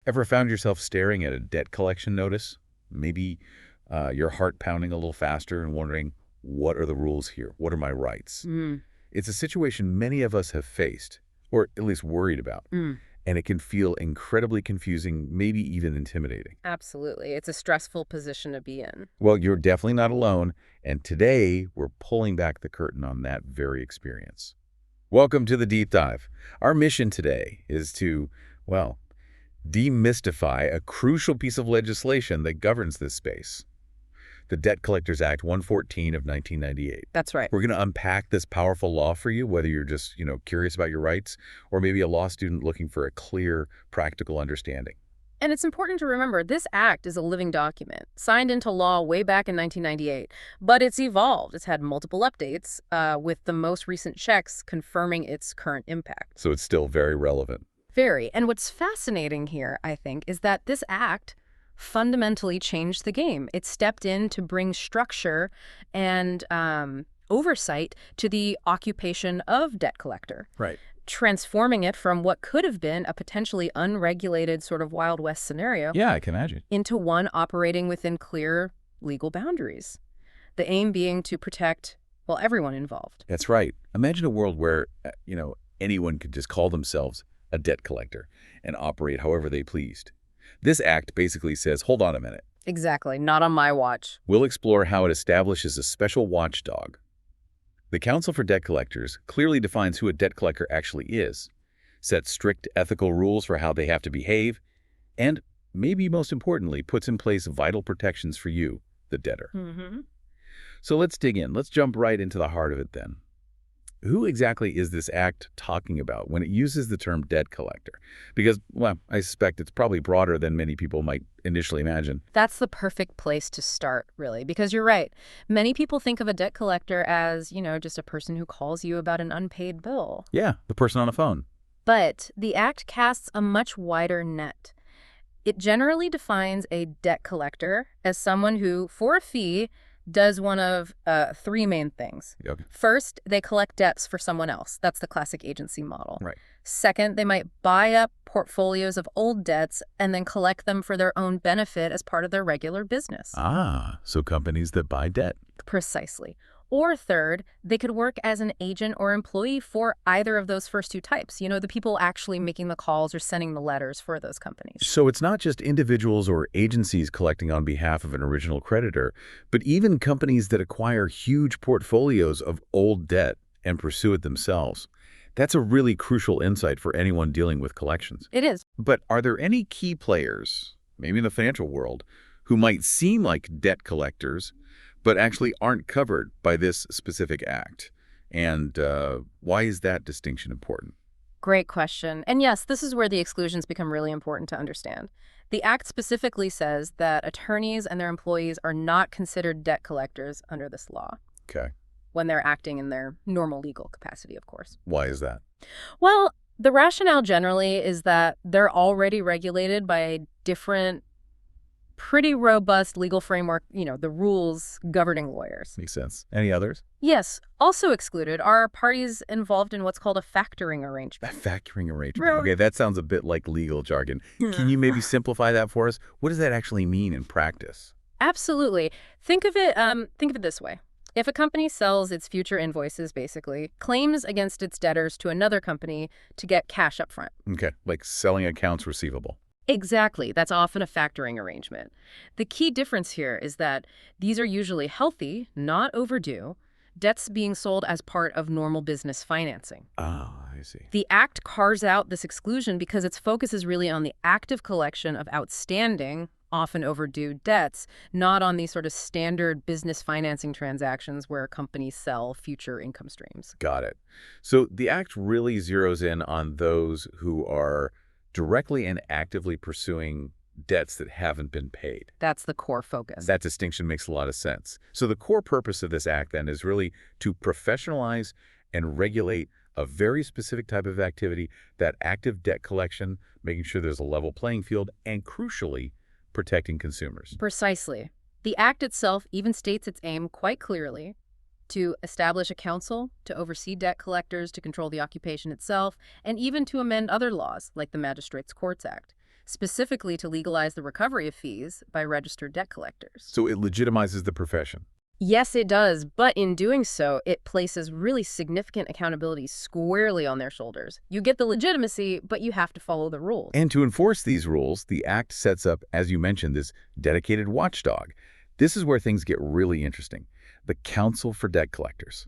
Ever found yourself staring at a debt collection notice? Maybe your heart pounding a little faster and wondering, what are the rules here? What are my rights? Mm. It's a situation many of us have faced, or at least worried about, Mm. and it can feel incredibly confusing, maybe even intimidating. Absolutely. It's a stressful position to be in. Well, you're definitely not alone, and today we're pulling back the curtain on that very experience. Welcome to the Deep Dive. Our mission today is to, well, demystify a crucial piece of legislation that governs this space. The Debt Collectors Act 114 of 1998. That's right. We're going to unpack this powerful law for you, whether you're just, curious about your rights, or maybe a law student looking for a clear, practical understanding. And it's important to remember, this act is a living document, signed into law way back in 1998. But it's evolved. It's had multiple updates, with the most recent checks confirming its current impact. So it's still very relevant. Very. And what's fascinating here, I think, is that this act fundamentally changed the game. It stepped in to bring structure and oversight to the occupation of debt collector. Right. Transforming it from what could have been a potentially unregulated sort of Wild West scenario Yeah, I can imagine. into one operating within clear legal boundaries. The aim being to protect, well, everyone involved. That's right. Imagine a world where, anyone could just call themselves a debt collector and operate however they pleased. This act basically says, hold on a minute. Exactly. Not on my watch. We'll explore how it establishes a special watchdog. The Council for Debt Collectors clearly defines who a debt collector actually is, sets strict ethical rules for how they have to behave, and, maybe most importantly, puts in place vital protections for you, the debtor. Mm-hmm. So let's dig in. Let's jump right into the heart of it then. Who exactly is this act talking about when it uses the term debt collector? Because, well, I suspect it's probably broader than many people might initially imagine. That's the perfect place to start, really, because you're right. Many people think of a debt collector as, just a person who calls you about an unpaid bill. Yeah, the person on the phone. But the act casts a much wider net. It generally defines a debt collector as someone who, for a fee, does one of three main things. Okay. First, they collect debts for someone else. That's the classic agency model. Right. Second, they might buy up portfolios of old debts and then collect them for their own benefit as part of their regular business. Ah, so companies that buy debt. Precisely. Or third, they could work as an agent or employee for either of those first two types. The people actually making the calls or sending the letters for those companies. So it's not just individuals or agencies collecting on behalf of an original creditor, but even companies that acquire huge portfolios of old debt and pursue it themselves. That's a really crucial insight for anyone dealing with collections. It is. But are there any key players, maybe in the financial world, who might seem like debt collectors, but actually aren't covered by this specific act? And why is that distinction important? Great question. And yes, this is where the exclusions become really important to understand. The Act specifically says that attorneys and their employees are not considered debt collectors under this law. Okay. When they're acting in their normal legal capacity, of course. Why is that? Well, the rationale generally is that they're already regulated by a different, pretty robust legal framework, the rules governing lawyers. Makes sense. Any others? Yes. Also excluded are parties involved in what's called a factoring A arrangement. factoring arrangement. Really? Okay, that sounds a bit like legal jargon. Can you maybe simplify that for us? What does that actually mean in practice? Absolutely. Think of it this way. If a company sells its future invoices, basically, claims against its debtors to another company to get cash up front. Okay, like selling accounts receivable. Exactly. That's often a factoring arrangement. The key difference here is that these are usually healthy, not overdue, debts being sold as part of normal business financing. Oh, I see. The Act carves out this exclusion because its focus is really on the active collection of outstanding, often overdue debts, not on these sort of standard business financing transactions where companies sell future income streams. Got it. So the act really zeroes in on those who are directly and actively pursuing debts that haven't been paid. That's the core focus. That distinction makes a lot of sense. So the core purpose of this act then is really to professionalize and regulate a very specific type of activity, that active debt collection, making sure there's a level playing field, and crucially, protecting consumers. Precisely. The Act itself even states its aim quite clearly: to establish a council, to oversee debt collectors, to control the occupation itself, and even to amend other laws, like the Magistrates' Courts Act. specifically to legalize the recovery of fees by registered debt collectors. So it legitimizes the profession. Yes, it does, but in doing so, it places really significant accountability squarely on their shoulders. You get the legitimacy, but you have to follow the rules. And to enforce these rules, the Act sets up, as you mentioned, this dedicated watchdog. This is where things get really interesting. The Council for Debt Collectors.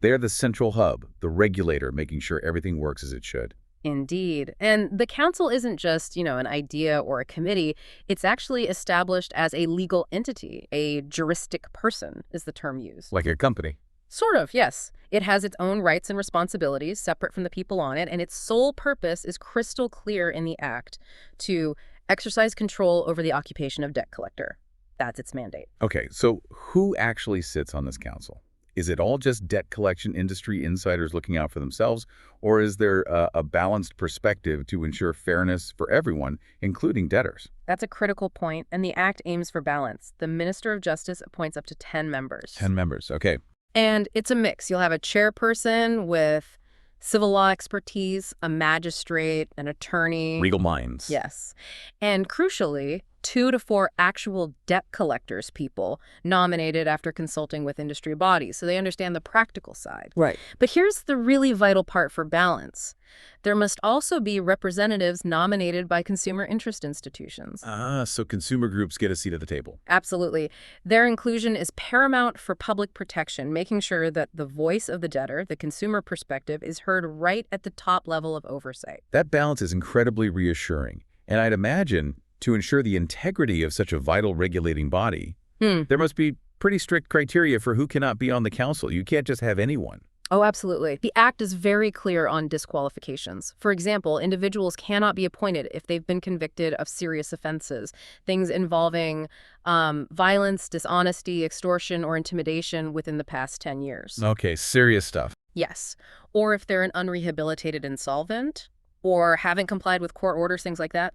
They're the central hub, the regulator making sure everything works as it should. Indeed. And the council isn't just, an idea or a committee. It's actually established as a legal entity. A juristic person is the term used. Like a company. Sort of, yes. It has its own rights and responsibilities separate from the people on it, and its sole purpose is crystal clear in the Act: to exercise control over the occupation of debt collector. That's its mandate. Okay, so who actually sits on this council? Is it all just debt collection industry insiders looking out for themselves, or is there a balanced perspective to ensure fairness for everyone, including debtors? That's a critical point, and the Act aims for balance. The Minister of Justice appoints up to 10 members. 10 members, okay. And it's a mix. You'll have a chairperson with civil law expertise, a magistrate, an attorney. Legal minds. Yes. And crucially, 2 to 4 actual debt collectors people nominated after consulting with industry bodies, so they understand the practical side. Right. But here's the really vital part for balance. There must also be representatives nominated by consumer interest institutions. So consumer groups get a seat at the table. Absolutely. Their inclusion is paramount for public protection, making sure that the voice of the debtor, the consumer perspective, is heard right at the top level of oversight. That balance is incredibly reassuring, and I'd imagine to ensure the integrity of such a vital regulating body, there must be pretty strict criteria for who cannot be on the council. You can't just have anyone. Oh, absolutely. The Act is very clear on disqualifications. For example, individuals cannot be appointed if they've been convicted of serious offenses, things involving violence, dishonesty, extortion, or intimidation within the past 10 years. Okay, serious stuff. Yes. Or if they're an unrehabilitated insolvent, or haven't complied with court orders, things like that.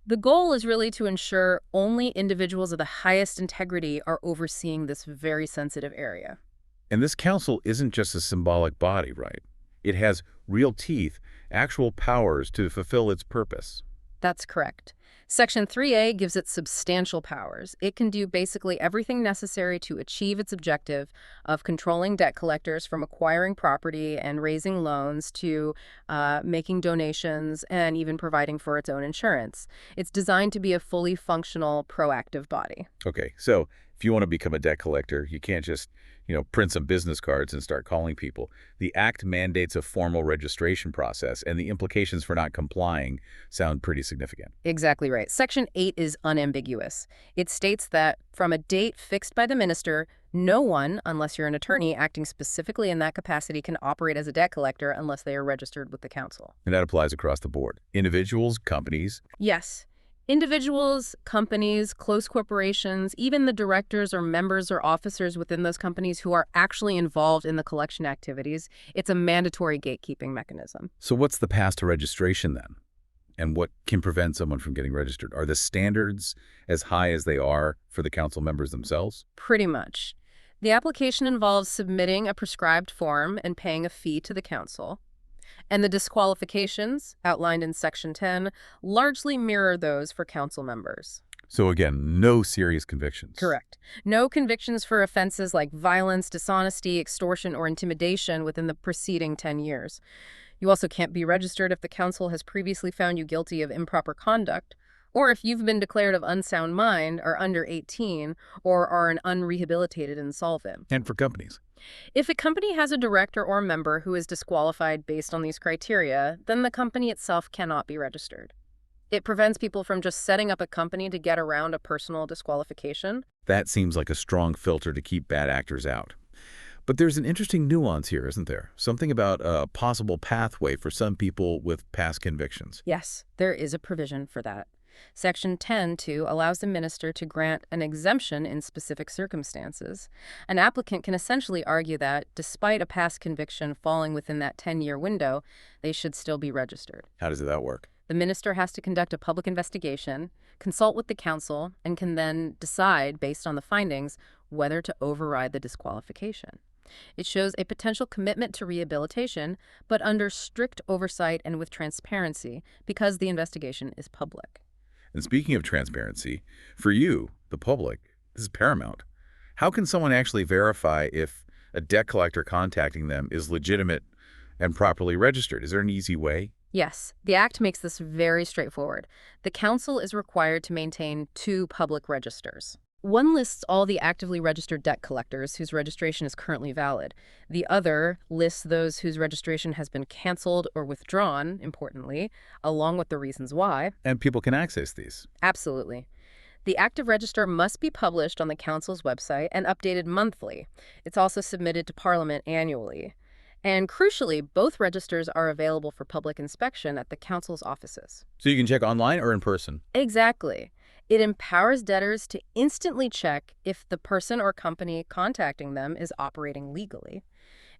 The goal is really to ensure only individuals of the highest integrity are overseeing this very sensitive area. And this council isn't just a symbolic body, right? It has real teeth, actual powers to fulfill its purpose. That's correct. Section 3A gives it substantial powers. It can do basically everything necessary to achieve its objective of controlling debt collectors from acquiring property and raising loans to making donations and even providing for its own insurance. It's designed to be a fully functional, proactive body. Okay, so if you want to become a debt collector, you can't just, print some business cards and start calling people. The Act mandates a formal registration process, and the implications for not complying sound pretty significant. Exactly right. Section 8 is unambiguous. It states that from a date fixed by the minister, no one, unless you're an attorney acting specifically in that capacity, can operate as a debt collector unless they are registered with the council. And that applies across the board. Individuals, companies. Yes. Individuals, companies, close corporations, even the directors or members or officers within those companies who are actually involved in the collection activities, it's a mandatory gatekeeping mechanism. So what's the path to registration then? And what can prevent someone from getting registered? Are the standards as high as they are for the council members themselves? Pretty much. The application involves submitting a prescribed form and paying a fee to the council. And the disqualifications, outlined in Section 10, largely mirror those for council members. So again, no serious convictions. Correct. No convictions for offenses like violence, dishonesty, extortion, or intimidation within the preceding 10 years. You also can't be registered if the council has previously found you guilty of improper conduct, or if you've been declared of unsound mind, are under 18, or are an unrehabilitated insolvent. And for companies. If a company has a director or member who is disqualified based on these criteria, then the company itself cannot be registered. It prevents people from just setting up a company to get around a personal disqualification. That seems like a strong filter to keep bad actors out. But there's an interesting nuance here, isn't there? Something about a possible pathway for some people with past convictions. Yes, there is a provision for that. Section 10(2) allows the minister to grant an exemption in specific circumstances. An applicant can essentially argue that, despite a past conviction falling within that 10-year window, they should still be registered. How does that work? The minister has to conduct a public investigation, consult with the council, and can then decide, based on the findings, whether to override the disqualification. It shows a potential commitment to rehabilitation, but under strict oversight and with transparency because the investigation is public. And speaking of transparency, for you, the public, this is paramount. How can someone actually verify if a debt collector contacting them is legitimate and properly registered? Is there an easy way? Yes, the Act makes this very straightforward. The Council is required to maintain two public registers. One lists all the actively registered debt collectors whose registration is currently valid. The other lists those whose registration has been canceled or withdrawn, importantly, along with the reasons why. And people can access these. Absolutely. The active register must be published on the Council's website and updated monthly. It's also submitted to Parliament annually. And crucially, both registers are available for public inspection at the Council's offices. So you can check online or in person? Exactly. It empowers debtors to instantly check if the person or company contacting them is operating legally.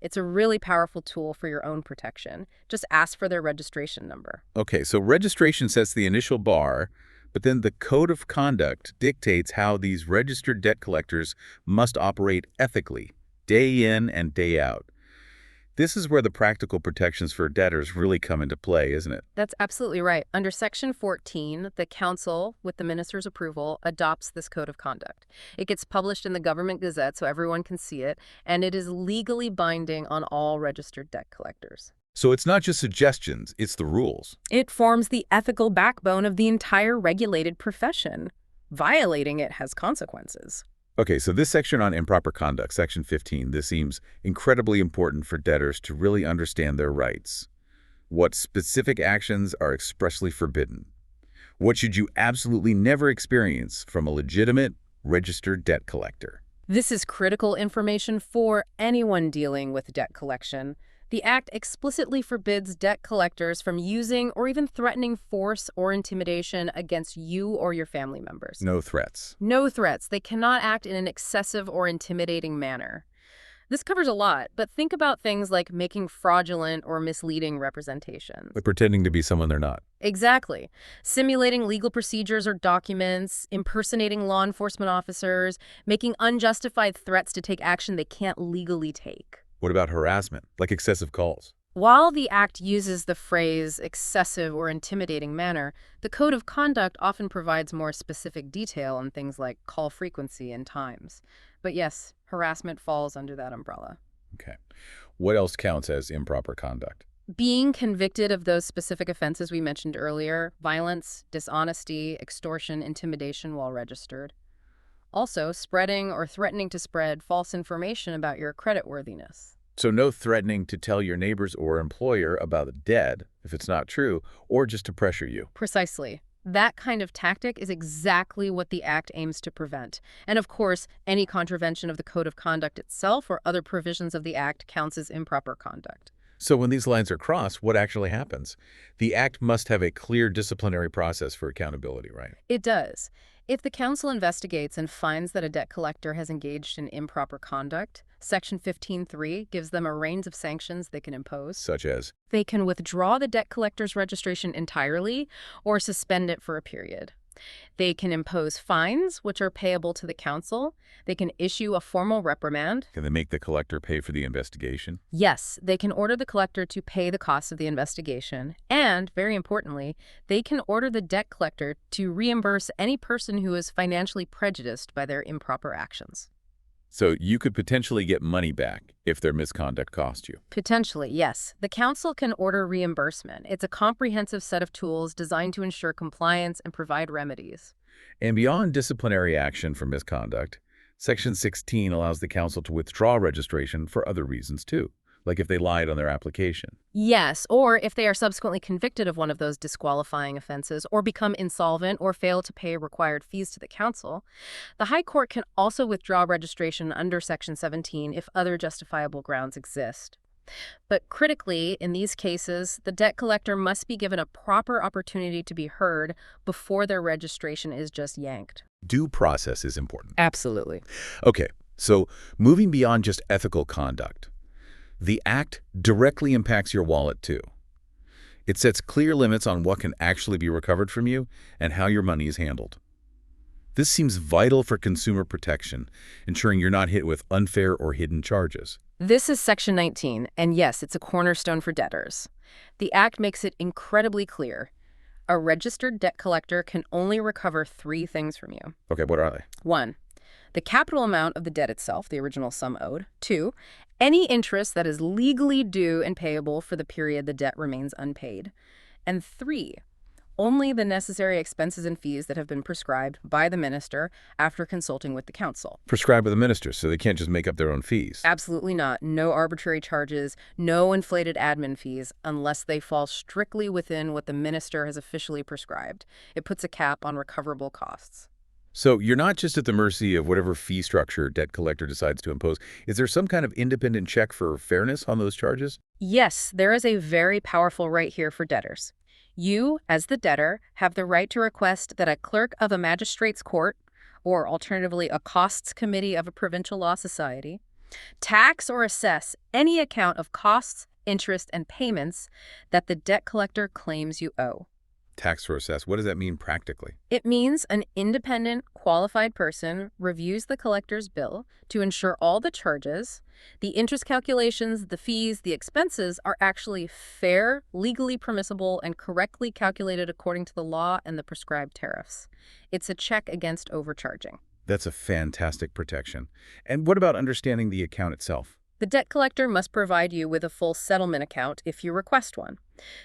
It's a really powerful tool for your own protection. Just ask for their registration number. Okay, so registration sets the initial bar, but then the code of conduct dictates how these registered debt collectors must operate ethically, day in and day out. This is where the practical protections for debtors really come into play, isn't it? That's absolutely right. Under Section 14, the Council, with the Minister's approval, adopts this code of conduct. It gets published in the Government Gazette so everyone can see it, and it is legally binding on all registered debt collectors. So it's not just suggestions, it's the rules. It forms the ethical backbone of the entire regulated profession. Violating it has consequences. Okay, so this section on improper conduct, Section 15, this seems incredibly important for debtors to really understand their rights. What specific actions are expressly forbidden? What should you absolutely never experience from a legitimate, registered debt collector? This is critical information for anyone dealing with debt collection. The Act explicitly forbids debt collectors from using or even threatening force or intimidation against you or your family members. No threats. No threats. They cannot act in an excessive or intimidating manner. This covers a lot, but think about things like making fraudulent or misleading representations. Like pretending to be someone they're not. Exactly. Simulating legal procedures or documents, impersonating law enforcement officers, making unjustified threats to take action they can't legally take. What about harassment, like excessive calls? While the Act uses the phrase excessive or intimidating manner, the Code of Conduct often provides more specific detail on things like call frequency and times. But yes, harassment falls under that umbrella. Okay. What else counts as improper conduct? Being convicted of those specific offenses we mentioned earlier, violence, dishonesty, extortion, intimidation while registered. Also, spreading or threatening to spread false information about your creditworthiness. So no threatening to tell your neighbors or employer about the debt if it's not true, or just to pressure you. Precisely. That kind of tactic is exactly what the Act aims to prevent. And of course, any contravention of the Code of Conduct itself or other provisions of the Act counts as improper conduct. So when these lines are crossed, what actually happens? The Act must have a clear disciplinary process for accountability, right? It does. If the Council investigates and finds that a debt collector has engaged in improper conduct, Section 15(3) gives them a range of sanctions they can impose. Such as? They can withdraw the debt collector's registration entirely or suspend it for a period. They can impose fines, which are payable to the Council. They can issue a formal reprimand. Can they make the collector pay for the investigation? Yes, they can order the collector to pay the costs of the investigation. And, very importantly, they can order the debt collector to reimburse any person who is financially prejudiced by their improper actions. So you could potentially get money back if their misconduct cost you. Potentially, yes. The Council can order reimbursement. It's a comprehensive set of tools designed to ensure compliance and provide remedies. And beyond disciplinary action for misconduct, Section 16 allows the Council to withdraw registration for other reasons too, like if they lied on their application. Yes, or if they are subsequently convicted of one of those disqualifying offenses or become insolvent or fail to pay required fees to the Council. The High Court can also withdraw registration under Section 17 if other justifiable grounds exist. But critically, in these cases, the debt collector must be given a proper opportunity to be heard before their registration is just yanked. Due process is important. Absolutely. Okay, so moving beyond just ethical conduct, the Act directly impacts your wallet too. It sets clear limits on what can actually be recovered from you and how your money is handled. This seems vital for consumer protection, ensuring you're not hit with unfair or hidden charges. This is Section 19, and yes, it's a cornerstone for debtors. The Act makes it incredibly clear. A registered debt collector can only recover three things from you. Okay, what are they? 1. The capital amount of the debt itself, the original sum owed. 2. Any interest that is legally due and payable for the period the debt remains unpaid. And 3. Only the necessary expenses and fees that have been prescribed by the minister after consulting with the council. Prescribed by the ministers, so they can't just make up their own fees. Absolutely not. No arbitrary charges, no inflated admin fees, unless they fall strictly within what the minister has officially prescribed. It puts a cap on recoverable costs. So you're not just at the mercy of whatever fee structure debt collector decides to impose. Is there some kind of independent check for fairness on those charges? Yes, there is a very powerful right here for debtors. You, as the debtor, have the right to request that a clerk of a magistrate's court, or alternatively a costs committee of a provincial law society, tax or assess any account of costs, interest, and payments that the debt collector claims you owe. Tax or assess. What does that mean practically? It means an independent, qualified person reviews the collector's bill to ensure all the charges, the interest calculations, the fees, the expenses are actually fair, legally permissible, and correctly calculated according to the law and the prescribed tariffs. It's a check against overcharging. That's a fantastic protection. And what about understanding the account itself? The debt collector must provide you with a full settlement account if you request one.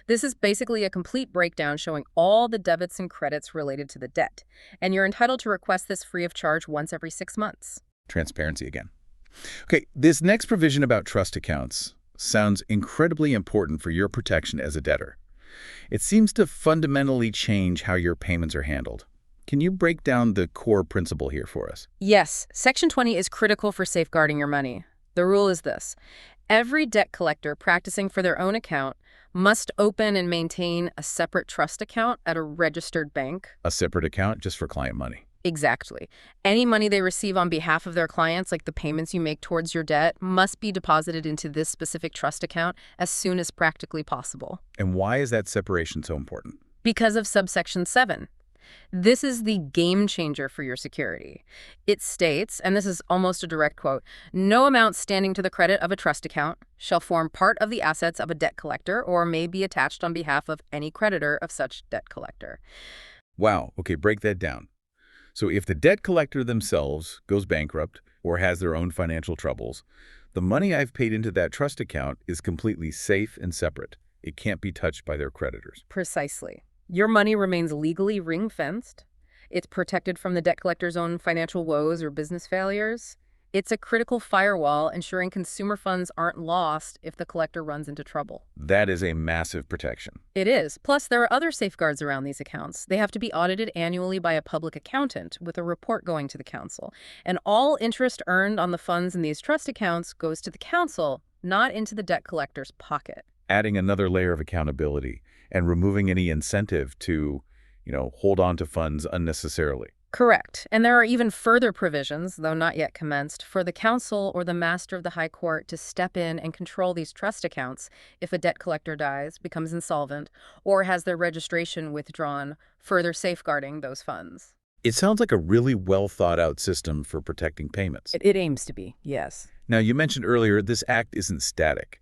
This is basically a complete breakdown showing all the debits and credits related to the debt, and you're entitled to request this free of charge once every 6 months. Transparency again. Okay, this next provision about trust accounts sounds incredibly important for your protection as a debtor. It seems to fundamentally change how your payments are handled. Can you break down the core principle here for us? Yes, Section 20 is critical for safeguarding your money. The rule is this. Every debt collector practicing for their own account must open and maintain a separate trust account at a registered bank. A separate account just for client money. Exactly. Any money they receive on behalf of their clients, like the payments you make towards your debt, must be deposited into this specific trust account as soon as practically possible. And why is that separation so important? Because of subsection 7. This is the game changer for your security. It states, and this is almost a direct quote, "No amount standing to the credit of a trust account shall form part of the assets of a debt collector or may be attached on behalf of any creditor of such debt collector." Wow, okay, break that down. So if the debt collector themselves goes bankrupt or has their own financial troubles, the money I've paid into that trust account is completely safe and separate. It can't be touched by their creditors. Precisely. Your money remains legally ring-fenced. It's protected from the debt collector's own financial woes or business failures. It's a critical firewall ensuring consumer funds aren't lost if the collector runs into trouble. That is a massive protection. It is. Plus, there are other safeguards around these accounts. They have to be audited annually by a public accountant with a report going to the council. And all interest earned on the funds in these trust accounts goes to the council, not into the debt collector's pocket. Adding another layer of accountability and removing any incentive to, hold on to funds unnecessarily. Correct. And there are even further provisions, though not yet commenced, for the council or the master of the high court to step in and control these trust accounts if a debt collector dies, becomes insolvent, or has their registration withdrawn, further safeguarding those funds. It sounds like a really well-thought-out system for protecting payments. It aims to be, yes. Now, you mentioned earlier this act isn't static.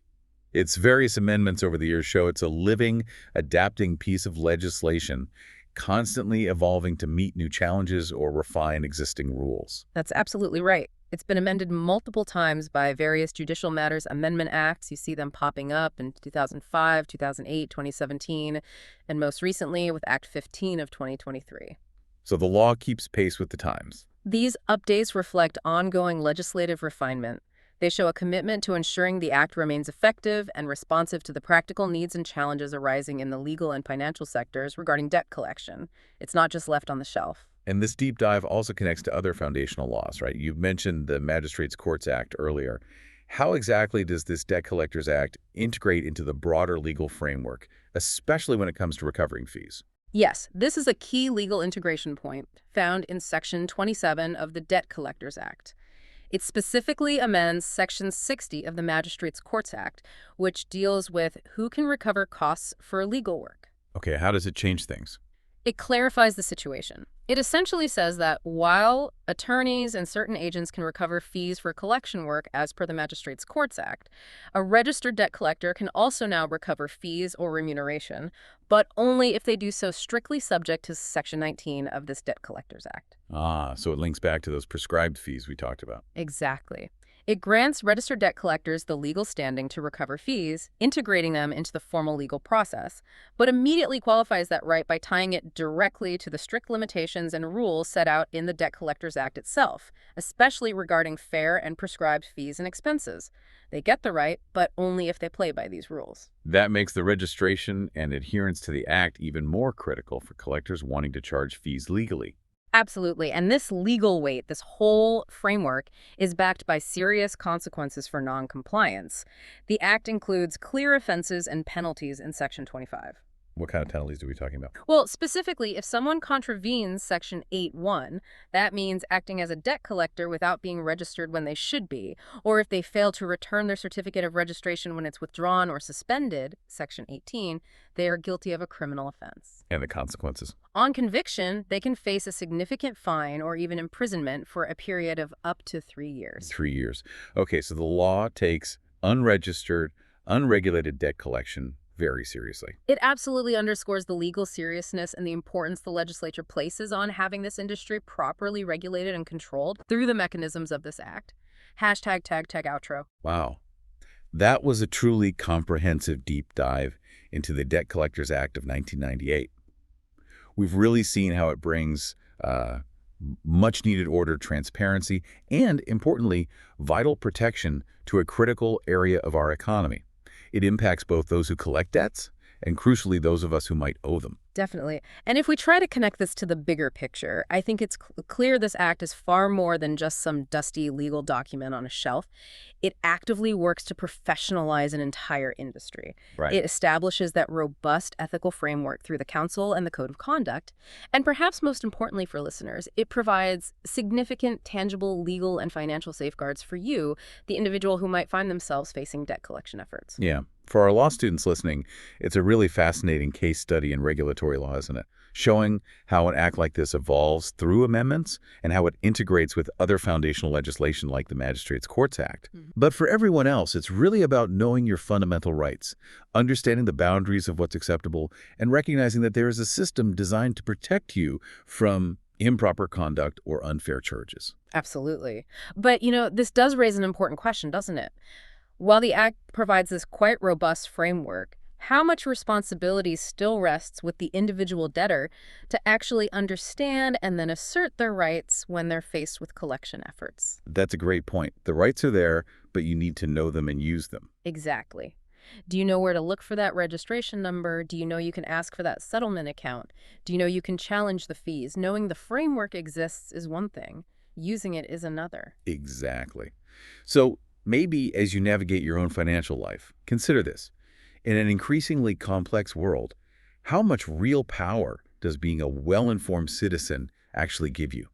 Its various amendments over the years show it's a living, adapting piece of legislation, constantly evolving to meet new challenges or refine existing rules. That's absolutely right. It's been amended multiple times by various Judicial Matters Amendment Acts. You see them popping up in 2005, 2008, 2017, and most recently with Act 15 of 2023. So the law keeps pace with the times. These updates reflect ongoing legislative refinement. They show a commitment to ensuring the Act remains effective and responsive to the practical needs and challenges arising in the legal and financial sectors regarding debt collection. It's not just left on the shelf. And this deep dive also connects to other foundational laws, right? You mentioned the Magistrates Courts Act earlier. How exactly does this Debt Collectors Act integrate into the broader legal framework, especially when it comes to recovering fees? Yes, this is a key legal integration point found in Section 27 of the Debt Collectors Act. It specifically amends Section 60 of the Magistrates Courts Act, which deals with who can recover costs for legal work. Okay, how does it change things? It clarifies the situation. It essentially says that while attorneys and certain agents can recover fees for collection work as per the Magistrates' Courts Act, a registered debt collector can also now recover fees or remuneration, but only if they do so strictly subject to Section 19 of this Debt Collectors Act. Ah, so it links back to those prescribed fees we talked about. Exactly. It grants registered debt collectors the legal standing to recover fees, integrating them into the formal legal process, but immediately qualifies that right by tying it directly to the strict limitations and rules set out in the Debt Collectors Act itself, especially regarding fair and prescribed fees and expenses. They get the right, but only if they play by these rules. That makes the registration and adherence to the Act even more critical for collectors wanting to charge fees legally. Absolutely. And this legal weight, this whole framework, is backed by serious consequences for noncompliance. The Act includes clear offenses and penalties in Section 25. What kind of penalties are we talking about? Well, specifically, if someone contravenes Section 8(1, that means acting as a debt collector without being registered when they should be, or if they fail to return their certificate of registration when it's withdrawn or suspended, Section 18, they are guilty of a criminal offense. And the consequences? On conviction, they can face a significant fine or even imprisonment for a period of up to 3 years. 3 years. Okay, so the law takes unregistered, unregulated debt collection very seriously. It absolutely underscores the legal seriousness and the importance the legislature places on having this industry properly regulated and controlled through the mechanisms of this act. Hashtag tag outro. Wow. That was a truly comprehensive deep dive into the Debt Collectors Act of 1998. We've really seen how it brings much-needed order, transparency, and, importantly, vital protection to a critical area of our economy. It impacts both those who collect debts and, crucially, those of us who might owe them. Definitely. And if we try to connect this to the bigger picture, I think it's clear this act is far more than just some dusty legal document on a shelf. It actively works to professionalize an entire industry. Right. It establishes that robust ethical framework through the Council and the Code of Conduct. And perhaps most importantly for listeners, it provides significant, tangible legal and financial safeguards for you, the individual who might find themselves facing debt collection efforts. Yeah. For our law students listening, it's a really fascinating case study in regulatory law, isn't it? Showing how an act like this evolves through amendments and how it integrates with other foundational legislation like the Magistrates' Courts Act. But for everyone else, it's really about knowing your fundamental rights, understanding the boundaries of what's acceptable, and recognizing that there is a system designed to protect you from improper conduct or unfair charges. Absolutely. But, this does raise an important question, doesn't it? While the Act provides this quite robust framework, how much responsibility still rests with the individual debtor to actually understand and then assert their rights when they're faced with collection efforts? That's a great point. The rights are there, but you need to know them and use them. Exactly. Do you know where to look for that registration number? Do you know you can ask for that settlement account? Do you know you can challenge the fees? Knowing the framework exists is one thing. Using it is another. Exactly. So maybe as you navigate your own financial life, consider this. In an increasingly complex world, how much real power does being a well-informed citizen actually give you?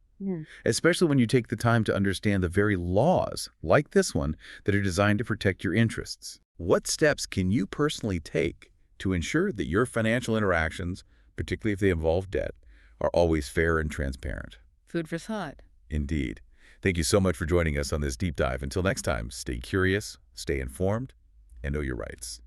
Especially when you take the time to understand the very laws, like this one, that are designed to protect your interests. What steps can you personally take to ensure that your financial interactions, particularly if they involve debt, are always fair and transparent? Food for thought. Indeed. Thank you so much for joining us on this deep dive. Until next time, stay curious, stay informed, and know your rights.